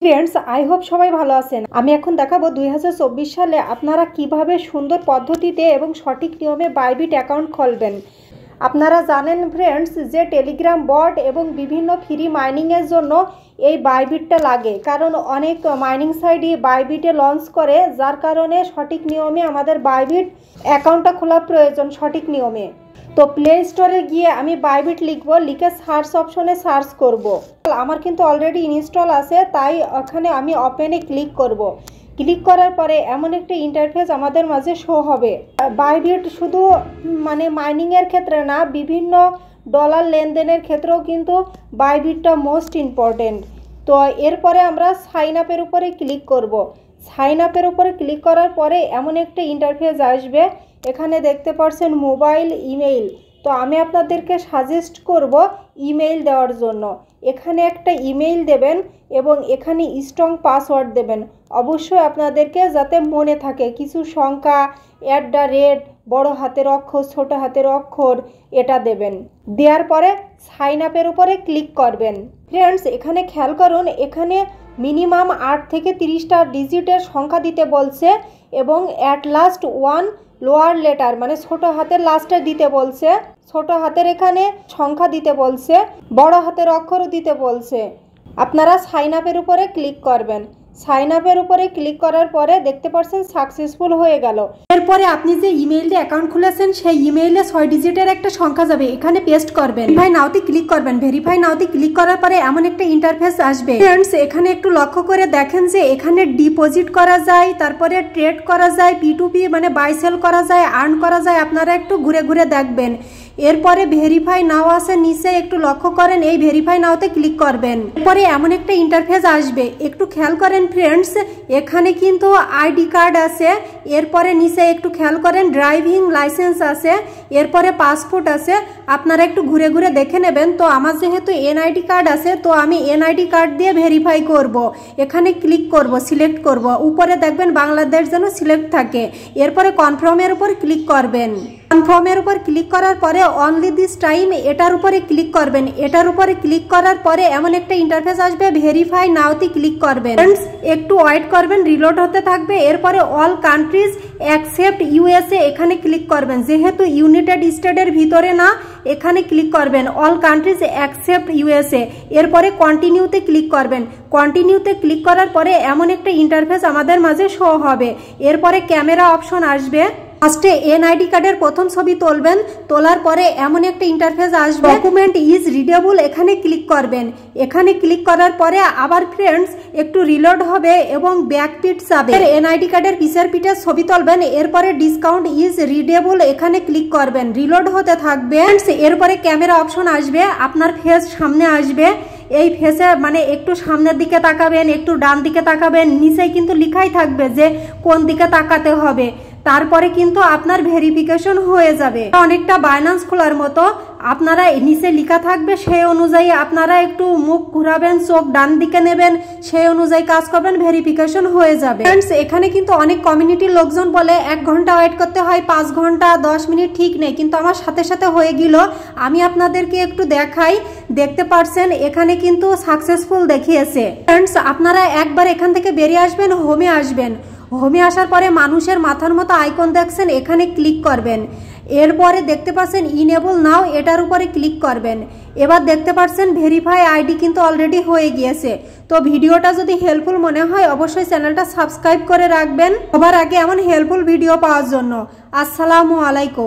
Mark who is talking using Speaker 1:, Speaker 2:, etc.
Speaker 1: Friends, I hope সবাই ভালো আছেন। আমি এখন দেখাবো 2024 সালে আপনারা কিভাবে সুন্দর পদ্ধতিতে এবং সঠিক নিয়মে বাইবিট অ্যাকাউন্ট খুলবেন। আপনারা জানেন ফ্রেন্ডস যে টেলিগ্রাম বট এবং বিভিন্ন ফ্রি মাইনিংয়ের জন্য এই বাইবিটটা লাগে, কারণ অনেক মাইনিং সাইটই বাইবিটে লঞ্চ করে, যার কারণে সঠিক নিয়মে আমাদের বাইবিট অ্যাকাউন্টটা খোলা প্রয়োজন সঠিক নিয়মে। তো প্লে স্টোরে গিয়ে আমি বাইবিট লিখবো, লিখে সার্চ অপশনে সার্চ করব। আমার কিন্তু অলরেডি ইনস্টল আছে, তাই ওখানে আমি ওপেনে ক্লিক করব। ক্লিক করার পরে এমন একটা ইন্টারফেস আমাদের মাঝে শো হবে। বাইবিট শুধু মাইনিংয়ের ক্ষেত্রে না, বিভিন্ন ডলার লেনদেনের ক্ষেত্রেও কিন্তু বাইবিটটা মোস্ট ইম্পর্টেন্ট। তো এরপরে আমরা সাইন আপের উপরে ক্লিক করব। সাইন আপের উপরে ক্লিক করার পরে এমন একটা ইন্টারফেস আসবে। এখানে দেখতে পাচ্ছেন মোবাইল, ইমেইল। তো আমি আপনাদেরকে সাজেস্ট করব ইমেইল দেওয়ার জন্য। এখানে একটা ইমেইল দেবেন এবং এখানে স্ট্রং পাসওয়ার্ড দেবেন। অবশ্যই আপনাদেরকে যাতে মনে থাকে কিছু সংখ্যা, @ বড় হাতের অক্ষর, ছোট হাতের অক্ষর, এটা দেবেন। দেওয়ার পরে সাইন আপের উপরে ক্লিক করবেন। ফ্রেন্ডস, এখানে খেয়াল করুন, এখানে মিনিমাম 8 থেকে 30টা ডিজিটের সংখ্যা দিতে বলছে এবং অ্যাট লাস্ট 1 লোয়ার লেটার ছোট হাতের লাস্টে দিতে বলছে। ছোট হাতের এখানে সংখ্যা দিতে বলছে, বড় হাতের অক্ষরও দিতে বলছে। আপনারা সাইন আপের উপরে ক্লিক করবেন। সাইন আপের উপরে ক্লিক করার পরে দেখতে পাচ্ছেন সাকসেসফুল হয়ে গেল। এরপরে আপনি যে ইমেইলে অ্যাকাউন্ট খুলেছেন সেই ইমেইলে 6 ডিজিটের একটা সংখ্যা যাবে, এখানে পেস্ট করবেন। ভেরিফাই নাওতে ক্লিক করবেন। ভেরিফাই নাওতে ক্লিক করার পরে এমন একটা ইন্টারফেস আসবে। ফ্রেন্ডস, এখানে একটু লক্ষ্য করে দেখেন যে এখানে ডিপোজিট করা যায়, তারপরে ট্রেড করা যায়, P2P বাই সেল করা যায়, আর্ন করা যায়। আপনারা একটু ঘুরে ঘুরে দেখবেন। এরপরে ভেরিফাই নাও আছে নিচে, একটু লক্ষ্য করেন, এই ভেরিফাই নাওতে ক্লিক করবেন। এরপরে এমন একটা ইন্টারফেস আসবে, একটু খেয়াল করেন ফ্রেন্ডস, এখানে কিন্তু আইডি কার্ড আছে। এরপরে নিচে একটু খেয়াল করেন ড্রাইভিং লাইসেন্স আছে, এরপরে পাসপোর্ট আছে। আপনারা একটু ঘুরে ঘুরে দেখে নেবেন। তো আমার যেহেতু এনআইডি কার্ড আছে, তো আমি এনআইডি কার্ড দিয়ে ভেরিফাই করব। এখানে ক্লিক করব, সিলেক্ট করব। উপরে দেখবেন বাংলাদেশ যেন সিলেক্ট থাকে। এরপরে কনফার্মের উপর ক্লিক করবেন। কনফার্মের উপর ক্লিক করার পরে অনলি দিস টাইম এটার উপরে ক্লিক করবেন। এটার উপরে ক্লিক করার পরে এমন একটা ইন্টারফেস আসবে, ভেরিফাই নাওতে ক্লিক করবেন। ফ্রেন্ডস, একটু ওয়েট করবেন, রিলোড হতে থাকবে। এরপরে অল কান্ট্রিজ অ্যাকসেপ্ট ইউএসএ এখানে ক্লিক করবেন। যেহেতু ইউনাইটেড স্টেটের ভিতরে না, এখানে ক্লিক করবেন অল কান্ট্রিজ অ্যাকসেপ্ট ইউএসএ। এরপরে কন্টিনিউতে ক্লিক করবেন। কন্টিনিউতে ক্লিক করার পরে এমন একটা ইন্টারফেস আমাদের মাঝে শো হবে। এরপরে ক্যামেরা অপশন আসবে। ফার্স্টে এনআইডি কার্ডের প্রথম ছবি তুলবেন। তোলার পরে এমন একটা ইন্টারফেস আসবে, ডকুমেন্ট ইজ রিডেবল, এখানে ক্লিক করবেন। এখানে ক্লিক করার পরে আবার ফ্রেন্ডস একটু রিলোড হবে এবং ব্যাক পিট যাবে। এনআইডি কার্ডের পিছের পিঠের ছবি তুলবেন। এরপরে ডিসকাউন্ট ইজ রিডেবল এখানে ক্লিক করবেন, রিলোড হতে থাকবে। এরপরে ক্যামেরা অপশন আসবে, আপনার ফেস সামনে আসবে। এই ফেসে একটু সামনের দিকে তাকাবেন, একটু ডান দিকে তাকাবেন। নিচে কিন্তু লেখাই থাকবে যে কোন দিকে তাকাতে হবে। তারপরে কিন্তু আপনার ভেরিফিকেশন হয়ে যাবে। অনেকটা বাইন্যান্স খোলার মতো। আপনারা নিচে লেখা থাকবে, সেই অনুযায়ী আপনারা একটু মুখ ঘুরাবেন, চোখ ডান দিকে নেবেন, সেই অনুযায়ী কাজ করবেন, ভেরিফিকেশন হয়ে যাবে। ফ্রেন্ডস, এখানে কিন্তু অনেক কমিউনিটির লোকজন বলে 1 ঘন্টা ওয়েট করতে হয়, 5 ঘন্টা, 10 মিনিট, ঠিক নেই, কিন্তু আমার সাথে সাথে হয়ে গেল। আমি আপনাদেরকে একটু দেখাই। দেখতে পাচ্ছেন এখানে কিন্তু সাকসেসফুল দেখিয়েছে। ফ্রেন্ডস, আপনারা একবার এখান থেকে বেরিয়ে আসবেন, হোমে আসবেন। হোমে আসার পরে মানুষের মাথার মতো আইকন দেখছেন, এখানে ক্লিক করবেন। এরপরে দেখতে পাচ্ছেন ইনেবল নাও, এটার উপরে ক্লিক করবেন। এবার দেখতে পাচ্ছেন ভেরিফাই আইডি কিন্তু অলরেডি হয়ে গিয়েছে। তো ভিডিওটা যদি হেল্পফুল মনে হয় অবশ্যই চ্যানেলটা সাবস্ক্রাইব করে রাখবেন সবার আগে এমন হেল্পফুল ভিডিও পাওয়ার জন্য। আসসালামু আলাইকুম।